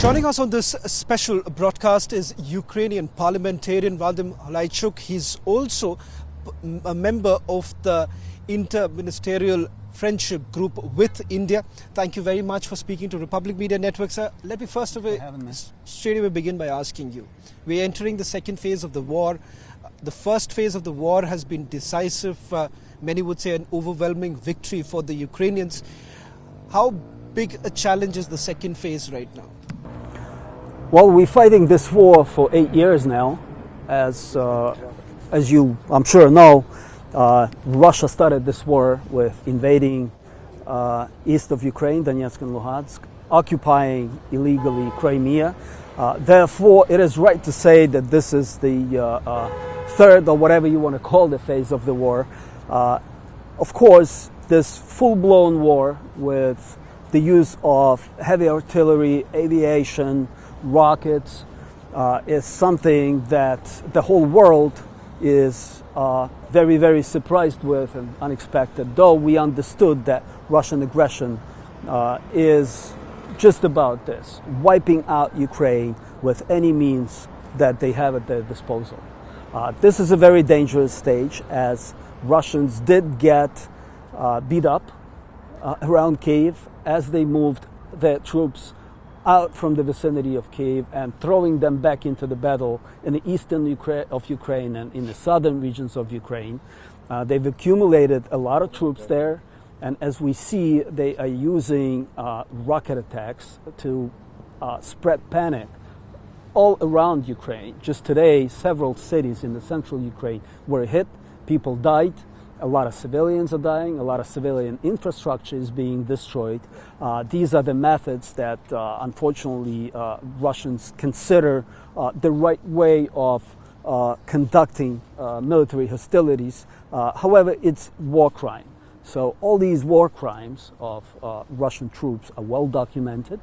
Joining us on this special broadcast is Ukrainian parliamentarian Vadim Halaichuk. He's also a member of the inter-ministerial friendship group with India. Thank you very much for speaking to Republic Media Network, sir. Let me first of all straight away begin by asking you. We're entering the second phase of the war. The first phase of the war has been decisive. Many would say an overwhelming victory for the Ukrainians. How big a challenge is the second phase right now? Well, we're fighting this war for 8 years now. As you, I'm sure, know, Russia started this war with invading east of Ukraine, Donetsk and Luhansk, occupying illegally Crimea. Therefore, it is right to say that this is the third, or whatever you want to call the phase of the war. Of course, this full-blown war with the use of heavy artillery, aviation, rockets is something that the whole world is very, very surprised with and unexpected, though we understood that Russian aggression is just about this, wiping out Ukraine with any means that they have at their disposal. This is a very dangerous stage, as Russians did get beat up around Kyiv as they moved their troops out from the vicinity of Kyiv and throwing them back into the battle in the eastern of Ukraine and in the southern regions of Ukraine. They've accumulated a lot of troops there, and as we see, they are using rocket attacks to spread panic all around Ukraine. Just today, several cities in the central Ukraine were hit, people died. A lot of civilians are dying, a lot of civilian infrastructure is being destroyed. These are the methods that, unfortunately, Russians consider the right way of conducting military hostilities. However, it's war crime. So all these war crimes of Russian troops are well documented.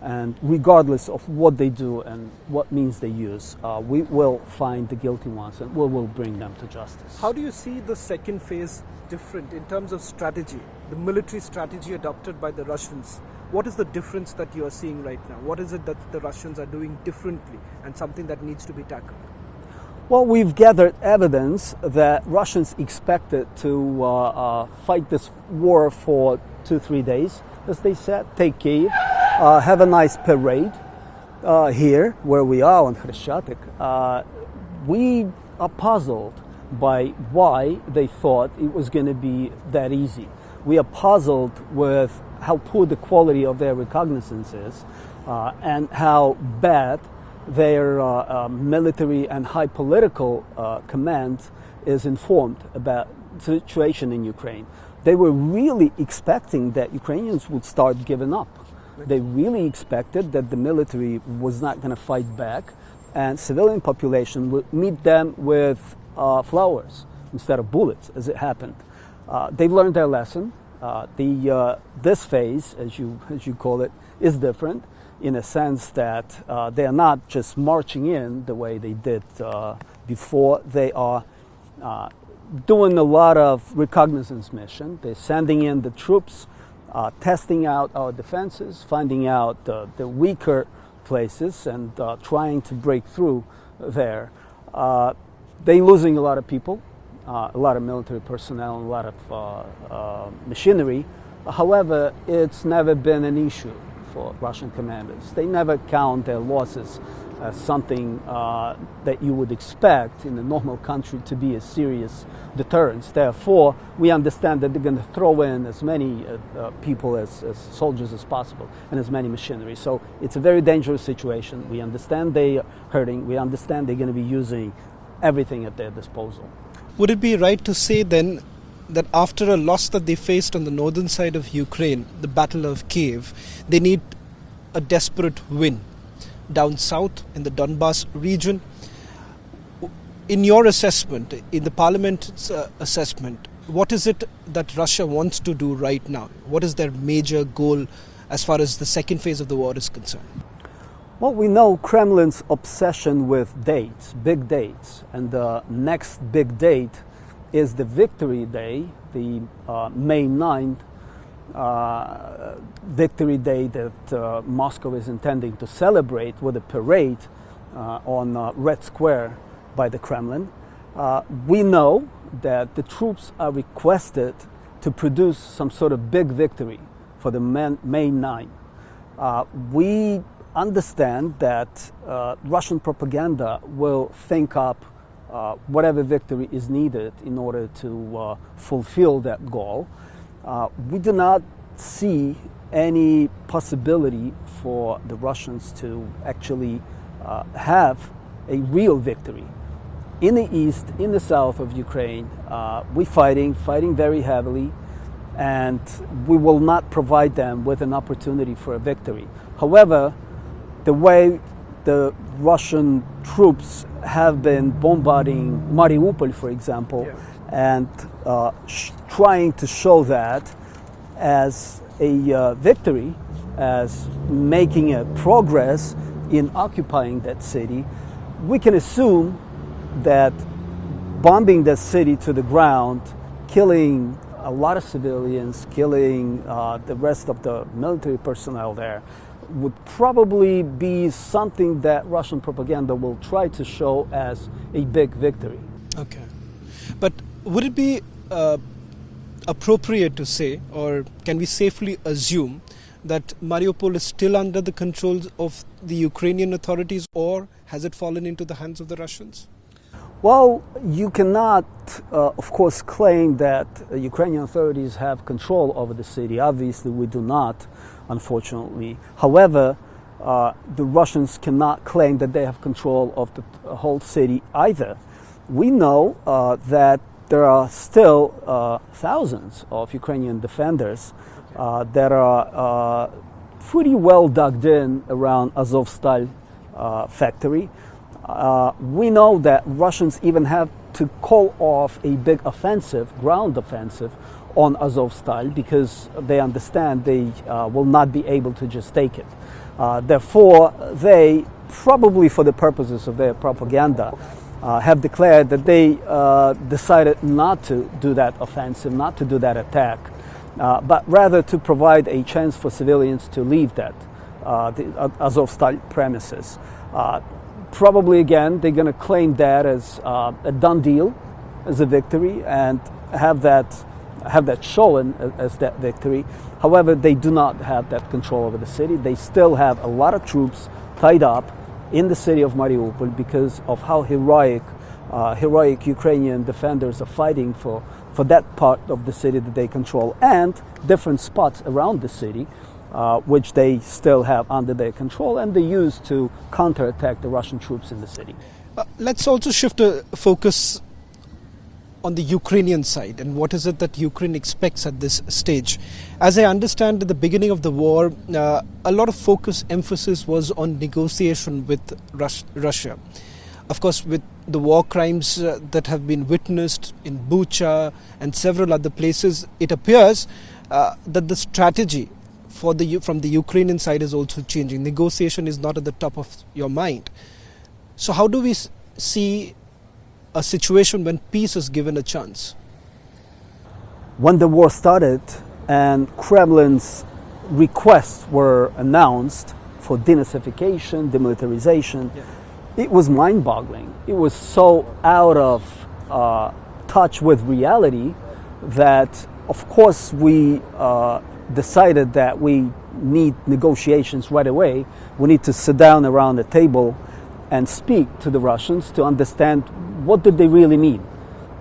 And regardless of what they do and what means they use, we will find the guilty ones and we will bring them to justice. How do you see the second phase different in terms of strategy, the military strategy adopted by the Russians? What is the difference that you are seeing right now? What is it that the Russians are doing differently and something that needs to be tackled? Well, we've gathered evidence that Russians expected to fight this war for 2-3 days, as they said, take Kyiv. Have a nice parade here where we are on Khreshchatyk. We are puzzled by why they thought it was going to be that easy. We are puzzled with how poor the quality of their reconnaissance is and how bad their military and high political command is informed about the situation in Ukraine. They were really expecting that Ukrainians would start giving up. They really expected that the military was not going to fight back and civilian population would meet them with flowers instead of bullets, as it happened. They've learned their lesson. This phase, as you call it, is different in a sense that they are not just marching in the way they did before. They are doing a lot of reconnaissance mission. They're sending in the troops, testing out our defenses, finding out the weaker places and trying to break through there. They're losing a lot of people, a lot of military personnel, and a lot of machinery. However, it's never been an issue for Russian commanders. They never count their losses as something that you would expect in a normal country to be a serious deterrence. Therefore, we understand that they're going to throw in as many people as soldiers as possible and as many machinery. So it's a very dangerous situation. We understand they are hurting. We understand they're going to be using everything at their disposal. Would it be right to say then that after a loss that they faced on the northern side of Ukraine, the Battle of Kyiv, they need a desperate win down south in the Donbass region? In your assessment, in the parliament's assessment, what is it that Russia wants to do right now? What is their major goal as far as the second phase of the war is concerned? Well, we know Kremlin's obsession with dates, big dates, and the next big date is the Victory Day, the May 9th, victory day that Moscow is intending to celebrate with a parade on Red Square by the Kremlin. We know that the troops are requested to produce some sort of big victory for the May 9. We understand that Russian propaganda will think up whatever victory is needed in order to fulfill that goal. We do not see any possibility for the Russians to actually have a real victory. In the east, in the south of Ukraine, we're fighting very heavily, and we will not provide them with an opportunity for a victory. However, the way the Russian troops have been bombarding Mariupol, for example, and trying to show that as a victory, as making a progress in occupying that city, we can assume that bombing the city to the ground, killing a lot of civilians, killing the rest of the military personnel there, would probably be something that Russian propaganda will try to show as a big victory. Okay. But would it be appropriate to say, or can we safely assume, that Mariupol is still under the control of the Ukrainian authorities, or has it fallen into the hands of the Russians? Well, you cannot, of course, claim that Ukrainian authorities have control over the city. Obviously, we do not, unfortunately. However, the Russians cannot claim that they have control of the whole city either. We know that there are still thousands of Ukrainian defenders that are pretty well dug in around Azovstal factory. We know that Russians even have to call off a big offensive, ground offensive, on Azovstal because they understand they will not be able to just take it. Therefore, they, probably for the purposes of their propaganda, have declared that they decided not to do that offensive, not to do that attack, but rather to provide a chance for civilians to leave the Azovstal premises. Probably again, they're going to claim that as a done deal, as a victory, and have that shown as that victory. However, they do not have that control over the city. They still have a lot of troops tied up in the city of Mariupol because of how heroic Ukrainian defenders are fighting for that part of the city that they control, and different spots around the city which they still have under their control, and they use to counterattack the Russian troops in the city. Let's also shift the focus on the Ukrainian side, and what is it that Ukraine expects at this stage. As I understand, at the beginning of the war, a lot of emphasis was on negotiation with Russia. Of course, with the war crimes that have been witnessed in Bucha and several other places, it appears that the strategy from the Ukrainian side is also changing. Negotiation is not at the top of your mind. So how do we see a situation when peace is given a chance? When the war started and Kremlin's requests were announced for denazification, demilitarization, it was mind-boggling. It was so out of touch with reality that, of course, we decided that we need negotiations right away. We need to sit down around the table and speak to the Russians to understand what did they really mean,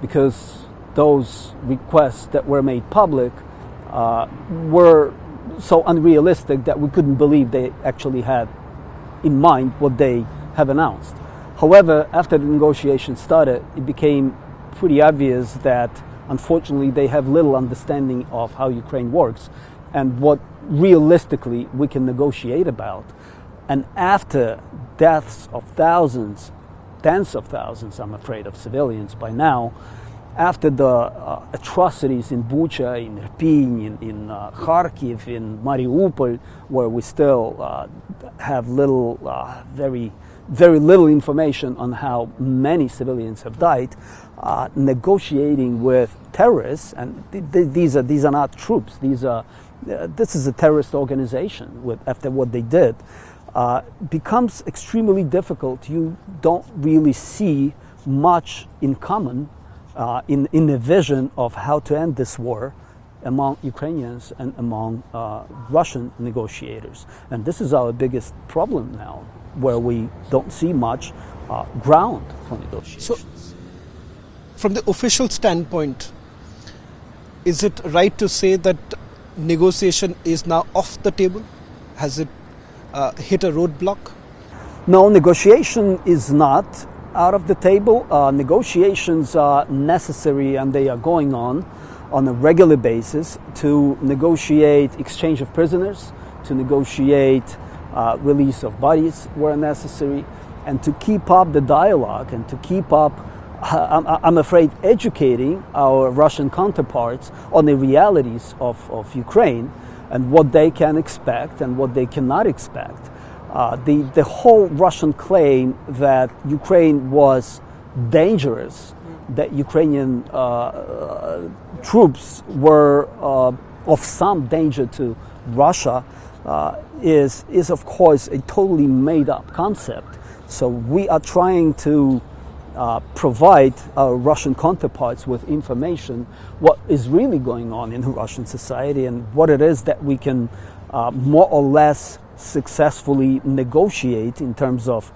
because those requests that were made public were so unrealistic that we couldn't believe they actually had in mind what they have announced. However, after the negotiations started, it became pretty obvious that unfortunately they have little understanding of how Ukraine works and what realistically we can negotiate about. And after deaths of thousands, tens of thousands, I'm afraid, of civilians by now, after the atrocities in Bucha, in Irpin, in Kharkiv, in Mariupol, where we still have very little information on how many civilians have died, negotiating with terrorists, and these are not troops, these are this is a terrorist organization after what they did, becomes extremely difficult. You don't really see much in common in the vision of how to end this war among Ukrainians and among Russian negotiators. And this is our biggest problem now, where we don't see much ground for negotiations. So, from the official standpoint, is it right to say that negotiation is now off the table? Has it hit a roadblock? No, negotiation is not out of the table. Negotiations are necessary, and they are going on a regular basis to negotiate exchange of prisoners, to negotiate release of bodies where necessary, and to keep up the dialogue and to keep up, I'm afraid, educating our Russian counterparts on the realities of Ukraine and what they can expect and what they cannot expect. The whole Russian claim that Ukraine was dangerous, that Ukrainian troops were of some danger to Russia, is of course a totally made up concept. So we are trying to provide our Russian counterparts with information what is really going on in Russian society and what it is that we can more or less successfully negotiate in terms of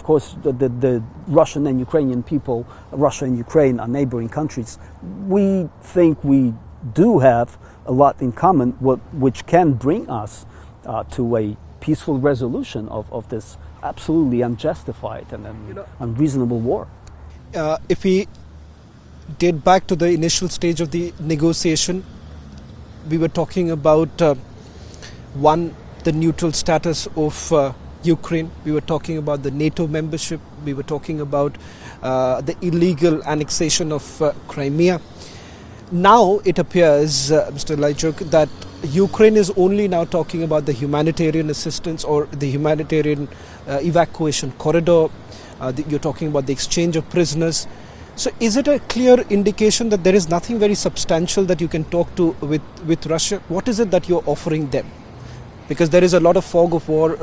course, the Russian and Ukrainian people. Russia and Ukraine are neighboring countries. We think we do have a lot in common, which can bring us to a peaceful resolution of this absolutely unjustified and unreasonable war. If we date back to the initial stage of the negotiation, we were talking about the neutral status of Ukraine. We were talking about the NATO membership. We were talking about the illegal annexation of Crimea. Now it appears, Mr. Halychuk, that Ukraine is only now talking about the humanitarian assistance or the humanitarian evacuation corridor. You're talking about the exchange of prisoners. So is it a clear indication that there is nothing very substantial that you can talk to with Russia? What is it that you're offering them? Because there is a lot of fog of war,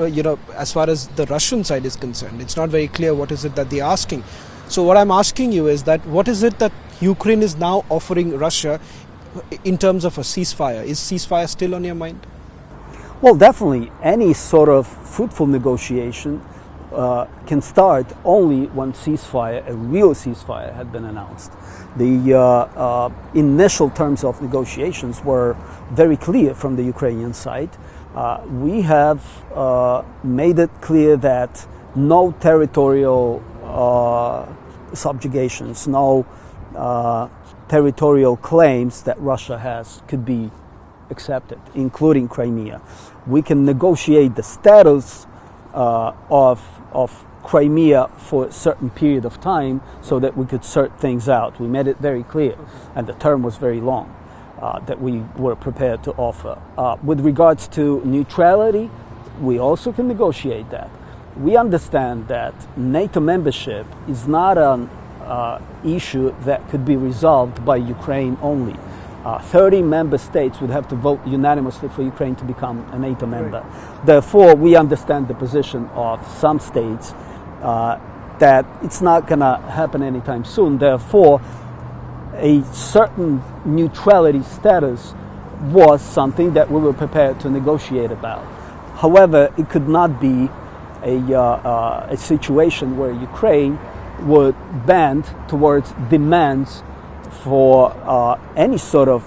as far as the Russian side is concerned. It's not very clear what is it that they're asking. So what I'm asking you is that what is it that Ukraine is now offering Russia in terms of a ceasefire? Is ceasefire still on your mind? Well, definitely. Any sort of fruitful negotiation can start only when a real ceasefire, had been announced. The initial terms of negotiations were very clear from the Ukrainian side. We have made it clear that no territorial subjugations, no territorial claims that Russia has could be accepted, including Crimea. We can negotiate the status of Crimea for a certain period of time so that we could sort things out. We made it very clear, and the term was very long, that we were prepared to offer. With regards to neutrality, we also can negotiate that. We understand that NATO membership is not an issue that could be resolved by Ukraine only. 30 member states would have to vote unanimously for Ukraine to become a NATO member. Therefore, we understand the position of some states that it's not going to happen anytime soon. Therefore, a certain neutrality status was something that we were prepared to negotiate about. However, it could not be a situation where Ukraine would bend towards demands for any sort of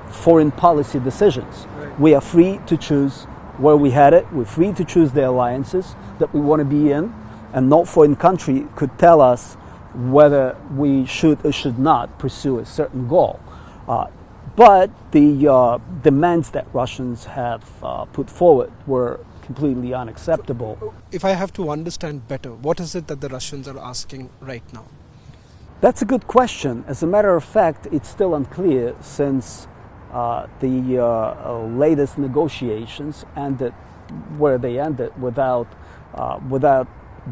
foreign policy decisions. Right. We are free to choose where we headed. We're free to choose the alliances that we want to be in, and no foreign country could tell us whether we should or should not pursue a certain goal. But the demands that Russians have put forward were completely unacceptable. If I have to understand better, what is it that the Russians are asking right now? That's a good question. As a matter of fact, it's still unclear since the latest negotiations ended where they ended without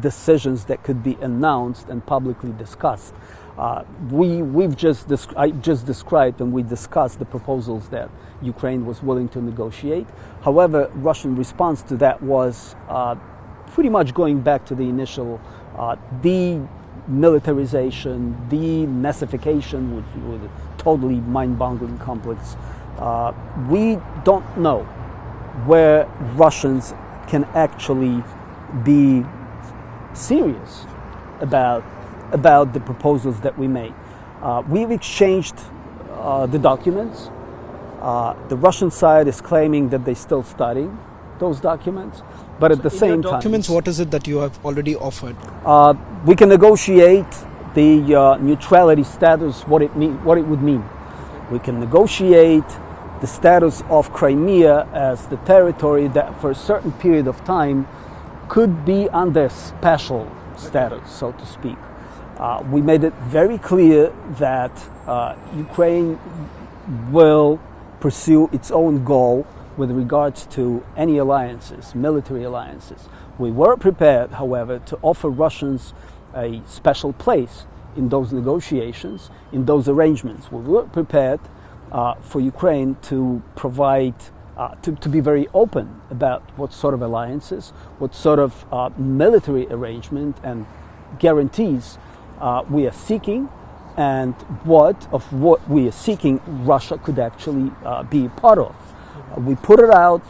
decisions that could be announced and publicly discussed. I just described and we discussed the proposals that Ukraine was willing to negotiate. However, Russian response to that was pretty much going back to the initial demilitarization, denazification, which was a totally mind-boggling complex. We don't know where Russians can actually be serious about the proposals that we made. We've exchanged the documents. The Russian side is claiming that they're still studying those documents, but at the same time... documents, what is it that you have already offered? We can negotiate the neutrality status, what it would mean. We can negotiate the status of Crimea as the territory that for a certain period of time could be under special status, so to speak. We made it very clear that Ukraine will pursue its own goal with regards to any alliances, military alliances. We were prepared, however, to offer Russians a special place in those negotiations, in those arrangements. We were prepared for Ukraine to provide, to be very open about what sort of alliances, what sort of military arrangement and guarantees we are seeking, and what we are seeking Russia could actually be a part of. We put it out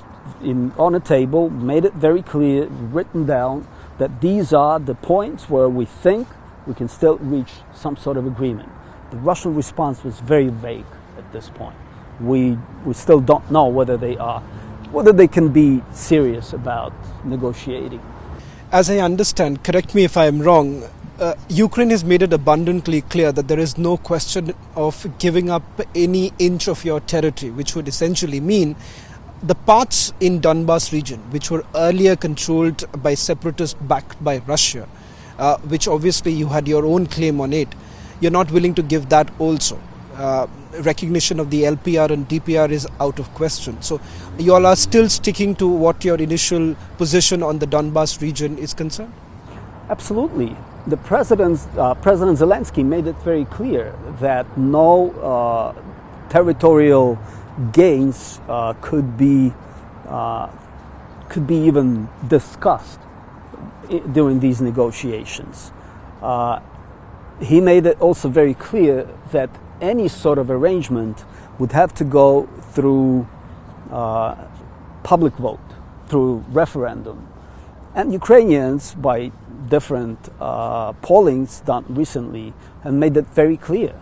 on a table, made it very clear, written down, that these are the points where we think we can still reach some sort of agreement. The Russian response was very vague at this point. We still don't know whether they can be serious about negotiating. As I understand, correct me if I am wrong, Ukraine has made it abundantly clear that there is no question of giving up any inch of your territory, which would essentially mean the parts in Donbas region, which were earlier controlled by separatists backed by Russia, which obviously you had your own claim on it, you're not willing to give that also. Recognition of the LPR and DPR is out of question. So you all are still sticking to what your initial position on the Donbas region is concerned? Absolutely. The President Zelensky made it very clear that no territorial gains could be even discussed during these negotiations. He made it also very clear that any sort of arrangement would have to go through public vote, through referendum. And Ukrainians, by different pollings done recently, have made it very clear.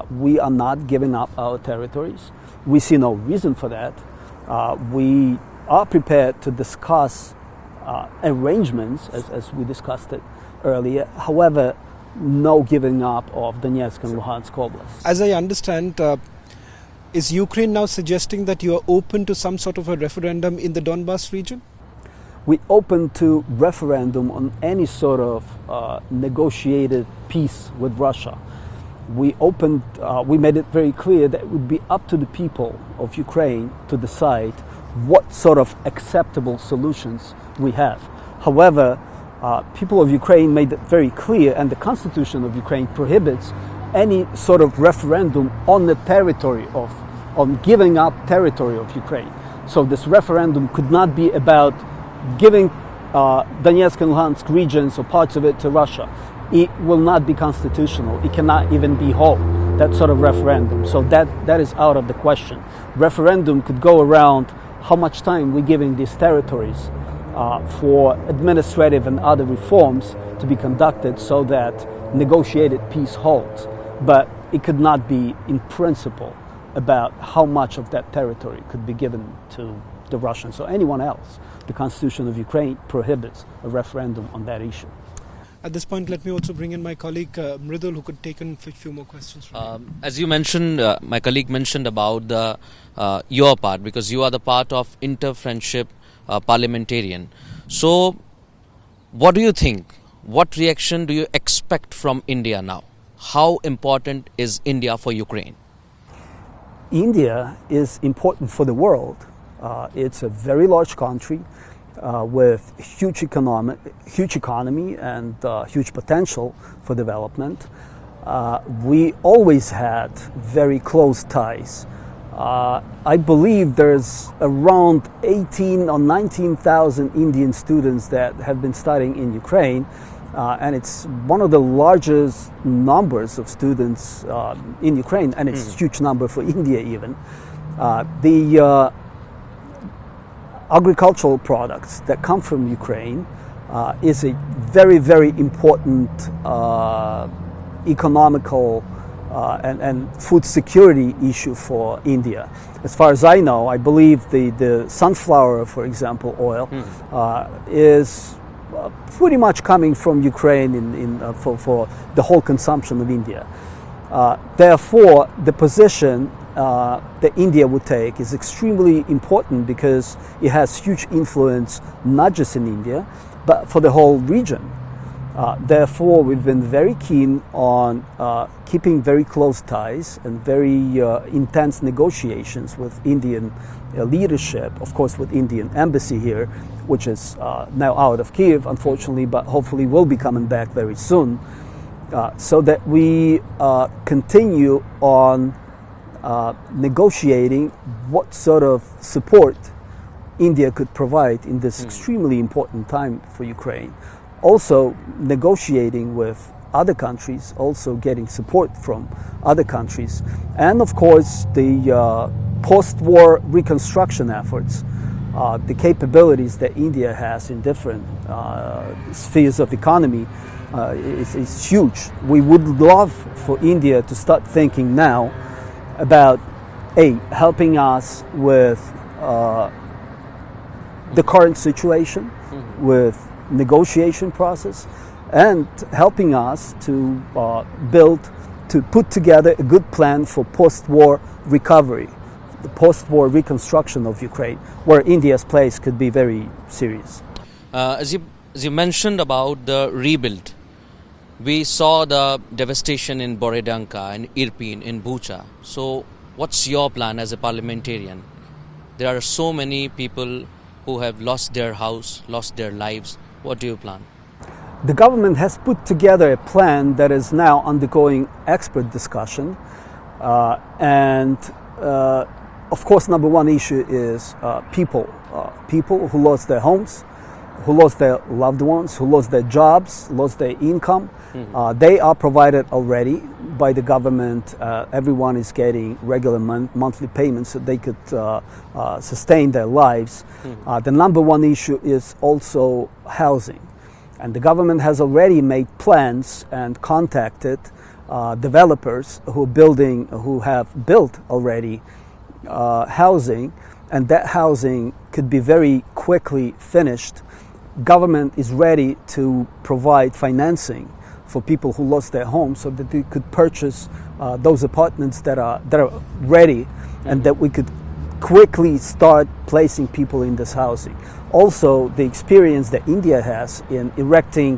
We are not giving up our territories. We see no reason for that. We are prepared to discuss arrangements, as we discussed it earlier. However, no giving up of Donetsk and Luhansk Oblast. As I understand, is Ukraine now suggesting that you are open to some sort of a referendum in the Donbas region? We open to referendum on any sort of negotiated peace with Russia. We made it very clear that it would be up to the people of Ukraine to decide what sort of acceptable solutions we have. However, people of Ukraine made it very clear, and the Constitution of Ukraine prohibits any sort of referendum on the territory on giving up territory of Ukraine. So this referendum could not be about giving Donetsk and Luhansk regions or parts of it to Russia. It will not be constitutional. It cannot even be whole, that sort of referendum. So that is out of the question. Referendum could go around how much time we're giving these territories for administrative and other reforms to be conducted so that negotiated peace holds. But it could not be in principle about how much of that territory could be given to the Russians or anyone else. The Constitution of Ukraine prohibits a referendum on that issue. At this point, let me also bring in my colleague Mridul, who could take in a few more questions. As you mentioned, my colleague mentioned about the your part, because you are the part of inter-friendship parliamentarian. So, what do you think? What reaction do you expect from India now? How important is India for Ukraine? India is important for the world. It's a very large country with huge economy and huge potential for development. we always had very close ties. I believe there's around 18 or 19,000 Indian students that have been studying in Ukraine, and it's one of the largest numbers of students in Ukraine, and it's a huge number for India even. The agricultural products that come from Ukraine is a very, very important economical and food security issue for India. As far as I know, I believe the sunflower, for example, oil, is pretty much coming from Ukraine for the whole consumption of India. Therefore, the position that India would take is extremely important because it has huge influence not just in India, but for the whole region. Therefore, we've been very keen on keeping very close ties and very intense negotiations with Indian leadership, of course with Indian embassy here, which is now out of Kyiv, unfortunately, but hopefully will be coming back very soon, so that we continue on negotiating what sort of support India could provide in this extremely important time for Ukraine. Also negotiating with other countries, also getting support from other countries, and of course the post-war reconstruction efforts, the capabilities that India has in different spheres of economy is huge. We would love for India to start thinking now about helping us with the current situation, with negotiation process, and helping us to put together a good plan for post-war recovery, the post-war reconstruction of Ukraine, where India's place could be very serious. As you mentioned about the rebuild, we saw the devastation in Borodyanka, in Irpin, in Bucha. So what's your plan as a parliamentarian? There are so many people who have lost their house, lost their lives. What do you plan? The government has put together a plan that is now undergoing expert discussion. Of course, number one issue is people who lost their homes, who lost their loved ones, who lost their jobs, lost their income. They are provided already by the government. Everyone is getting regular monthly payments so they could sustain their lives. The number one issue is also housing. And the government has already made plans and contacted developers who have built already housing, and that housing could be very quickly finished. Government is ready to provide financing for people who lost their homes so that they could purchase those apartments that are ready, and that we could quickly start placing people in this housing. Also, the experience that India has in erecting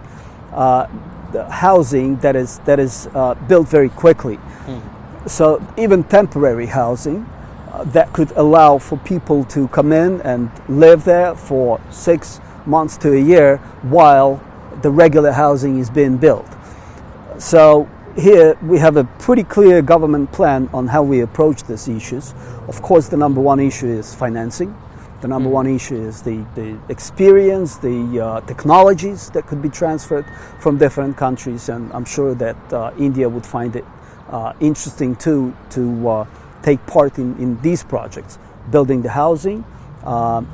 the housing that is built very quickly. So even temporary housing that could allow for people to come in and live there for 6 months to a year while the regular housing is being built. So here we have a pretty clear government plan on how we approach these issues. Of course, the number one issue is financing. The number one issue is the experience, the technologies that could be transferred from different countries, and I'm sure that India would find it interesting too to take part in these projects, building the housing. Now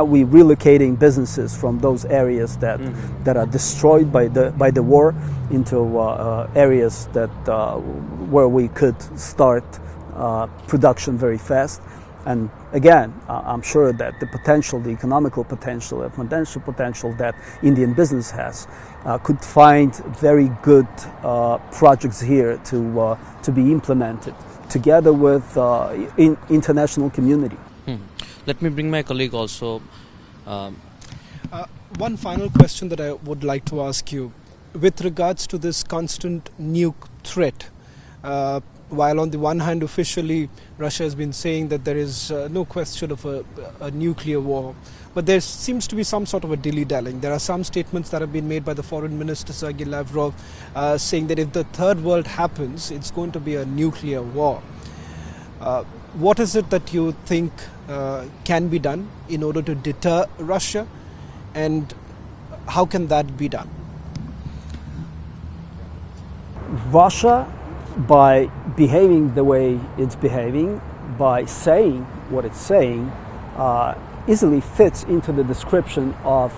we're relocating businesses from those areas that are destroyed by the war into areas that where we could start production very fast. And again, I'm sure that the potential, the economical potential, the financial potential that Indian business has could find very good projects here to be implemented together with international community. Let me bring my colleague also. One final question that I would like to ask you. With regards to this constant nuke threat, while on the one hand officially Russia has been saying that there is no question of a nuclear war, but there seems to be some sort of a dilly-dallying. There are some statements that have been made by the Foreign Minister Sergei Lavrov saying that if the Third World happens, it's going to be a nuclear war. What is it that you think can be done in order to deter Russia, and how can that be done? Russia, by behaving the way it's behaving, by saying what it's saying, easily fits into the description of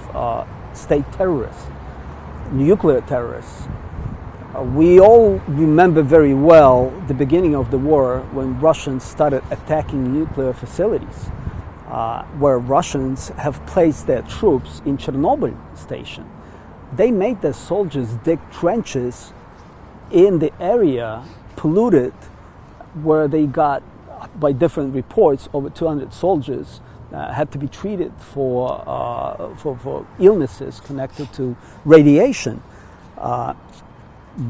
state terrorists, nuclear terrorists. We all remember very well the beginning of the war when Russians started attacking nuclear facilities, where Russians have placed their troops in Chernobyl station. They made their soldiers dig trenches in the area polluted, where they got, by different reports, over 200 soldiers had to be treated for illnesses connected to radiation.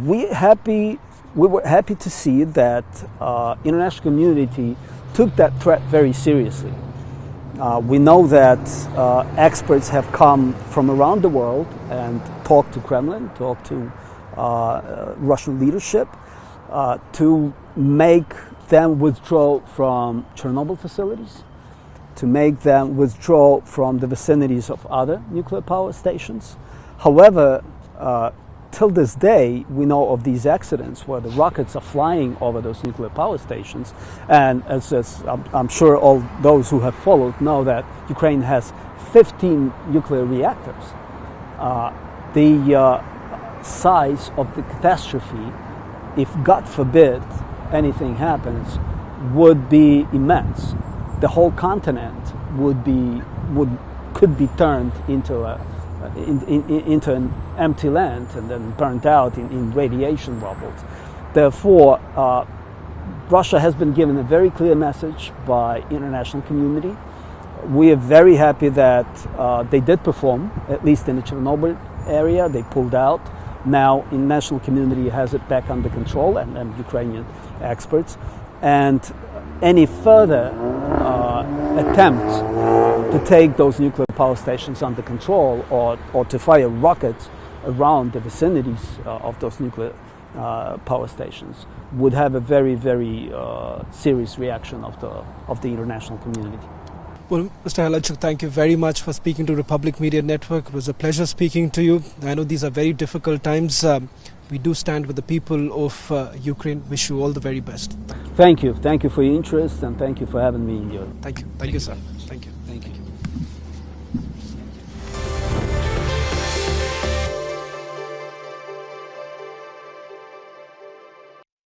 We were happy to see that international community took that threat very seriously. We know that experts have come from around the world and talked to Kremlin, talked to Russian leadership to make them withdraw from Chernobyl facilities, to make them withdraw from the vicinities of other nuclear power stations. However, till this day, we know of these accidents where the rockets are flying over those nuclear power stations. And as I'm sure all those who have followed know that Ukraine has 15 nuclear reactors. The size of the catastrophe, if God forbid anything happens, would be immense. The whole continent could be turned into an empty land and then burnt out in radiation bubbles. Therefore, Russia has been given a very clear message by international community. We are very happy that they did perform, at least in the Chernobyl area. They pulled out. Now, international community has it back under control, and Ukrainian experts. And any further attempt to take those nuclear power stations under control or to fire rockets around the vicinities of those nuclear power stations would have a very, very serious reaction of the international community. Well, Mr. Halaychuk, thank you very much for speaking to Republic Media Network. It was a pleasure speaking to you. I know these are very difficult times. We do stand with the people of Ukraine. Wish you all the very best. Thank you. Thank you for your interest, and thank you for having me here. Thank you. Thank you, sir.